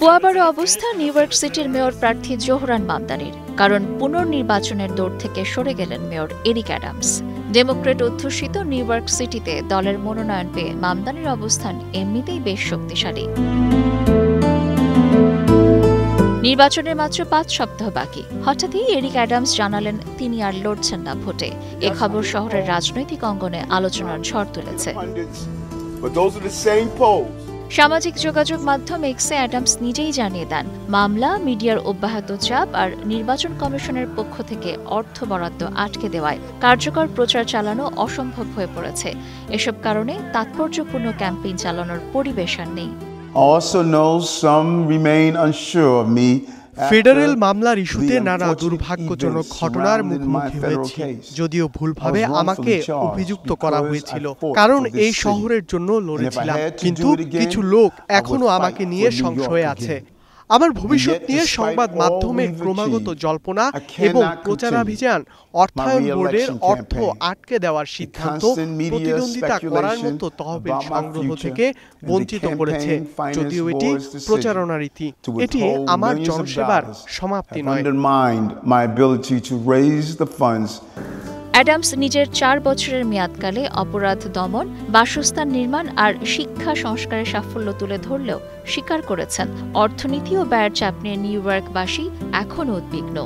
পুয়াবারো অবস্থা new York সিটির mayor প্রার্থী জোহরান মামদানির, কারণ পুনর্নির্বাচনের দৌড় থেকে সরে গেলেন মেয়র এরিক অ্যাডামস। ডেমোক্রেট অধ্যুষিত নিউ ইয়র্ক সিটিতে দলের মনোনয়ন পেয়ে মামদানির অবস্থান এমনিতেই বেশ শক্তিশালী। নির্বাচনের মাত্র ৫ সপ্তাহ বাকি, হঠাৎই এরিক অ্যাডামস জানালেন তিনি আর লড়ছেন না ভোটে। এ খবর শহরের রাজনৈতিক অঙ্গনে আলোচনার ঝড় তুলেছে। সামাজিক যোগাযোগ মাধ্যম এক্সে অ্যাডামস নিজেই জানিয়ে দেন, মামলা, মিডিয়ার অব্যাহত চাপ আর নির্বাচন কমিশনের পক্ষ থেকে অর্থ বরাদ্দ আটকে দেওয়ায় কার্যকর প্রচার চালানো অসম্ভব হয়ে পড়েছে। এসব কারণে তাৎপর্যপূর্ণ ক্যাম্পেইন চালানোর পরিবেশ আর নেই। ফেডারেল মামলার ইস্যুতে নানা দুর্ভাগ্যজনক ঘটনার মুখোমুখি হয়েছি, যদিও ভুলভাবে আমাকে অভিযুক্ত করা হয়েছিল, কারণ এই শহরের জন্য লড়েছিলাম। কিন্তু কিছু লোক এখনো আমাকে নিয়ে সংশয়ে আছে। আমার ভবিষ্যৎ নিয়ে সংবাদ মাধ্যমের ক্রমাগত জল্পনা এবং প্রচারাভিযান অর্থায়ন বোর্ডের অর্থ আটকে দেওয়ার সিদ্ধান্ত প্রতিদ্বন্দ্বিতা করার মতো তহবিল সংগ্রহ থেকে বঞ্চিত করেছে। যদিও এটি প্রচারণা রীতি, এটি আমার জনসেবার সমাপ্তি নয়। অ্যাডামস নিজের ৪ বছরের মেয়াদকালে অপরাধ দমন, বাসস্থান নির্মাণ আর শিক্ষা সংস্কারের সাফল্য তুলে ধরলেও স্বীকার করেছেন, অর্থনীতি ও ব্যয়ের চাপ নিয়ে নিউ ইয়র্কবাসী এখনও উদ্বিগ্ন।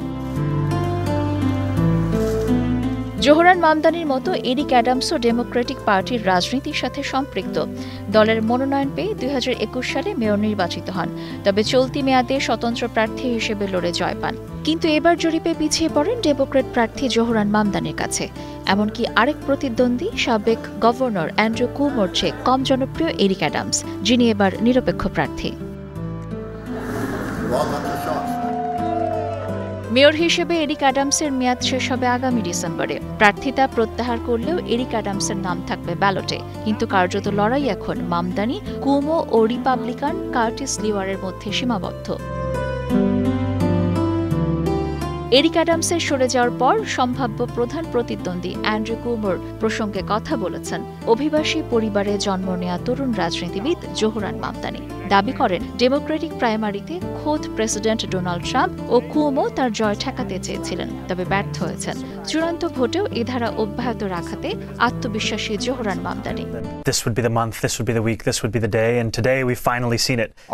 জোহরান মামদানির মতো এরিক অ্যাডামসও ডেমোক্রেটিক পার্টির রাজনীতির সাথে সম্পৃক্ত। দলের মনোনয়ন পেয়ে ২০২১ সালে মেয়র নির্বাচিত হন, তবে চলতি মেয়াদে স্বতন্ত্র প্রার্থী হিসেবে লড়ে জয় পান। কিন্তু এবার জরিপে পিছিয়ে পড়েন ডেমোক্রেট প্রার্থী জোহরান মামদানির কাছে। এমনকি আরেক প্রতিদ্বন্দ্বী সাবেক গভর্নর অ্যান্ড্রু কুমোর চেয়ে কম জনপ্রিয় এরিক অ্যাডামস, যিনি এবার নিরপেক্ষ প্রার্থী। মেয়র হিসেবে এরিক অ্যাডামসের মেয়াদ শেষ হবে আগামী ডিসেম্বরে। প্রার্থিতা প্রত্যাহার করলেও এরিক অ্যাডামসের নাম থাকবে ব্যালটে। কিন্তু কার্যত লড়াই এখন মামদানি, কুমো ও রিপাবলিকান কার্টিস লিওয়ারের মধ্যে সীমাবদ্ধ। এরিক অ্যাডামসের সরে যাওয়ার পর সম্ভাব্য প্রধান প্রতিদ্বন্দ্বী অ্যান্ড্রু কুমোর প্রসঙ্গে কথা বলেছেন অভিবাসী পরিবারে জন্ম নেয়া তরুণ রাজনীতিবিদ জোহরান মামদানি। দাবি করেন, ডেমোক্রেটিক প্রাইমারিতে খোদ প্রেসিডেন্ট ডোনাল্ড ট্রাম্প ও কুমো তার জয় ঠেকাতে চেয়েছিলেন, তবে ব্যর্থ হয়েছেন। চূড়ান্ত ভোটেও এ ধারা অব্যাহত রাখাতে আত্মবিশ্বাসী জোহরান মামদানি।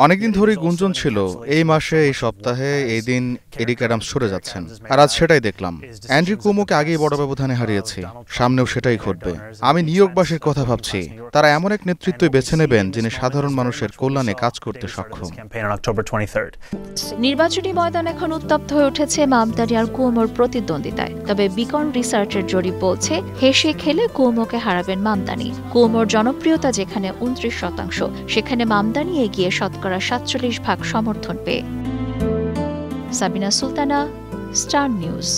অনেকদিন ধরেই গুঞ্জন ছিল এই মাসে, এই সপ্তাহে, এই দিন এরিক অ্যাডামস সরে যাচ্ছেন, আর আজ সেটাই দেখলাম। অ্যান্ড্রু কুমোকে আগেই বড় ব্যবধানে হারিয়েছি, সামনেও সেটাই ঘটবে। আমি নিউ ইয়র্কবাসীর কথা ভাবছি, তারা এমন এক নেতৃত্বই বেছে নেবেন যিনি সাধারণ মানুষের কল্যাণে কাজ করতে সক্ষম। নির্বাচনী ময়দান এখন উত্তপ্ত হয়ে উঠেছে মামদানি আর কুমোর প্রতিদ্বন্দ্বিতায়। তবে বিকন রিসার্চের জরিপ বলছে, হেসে খেলে কুমোকে হারাবেন মামদানি। কুমোর জনপ্রিয়তা যেখানে 29%, সেখানে মামদানি এগিয়ে শতকরা 47% সমর্থন পেয়ে। Sabina Sultana, star news.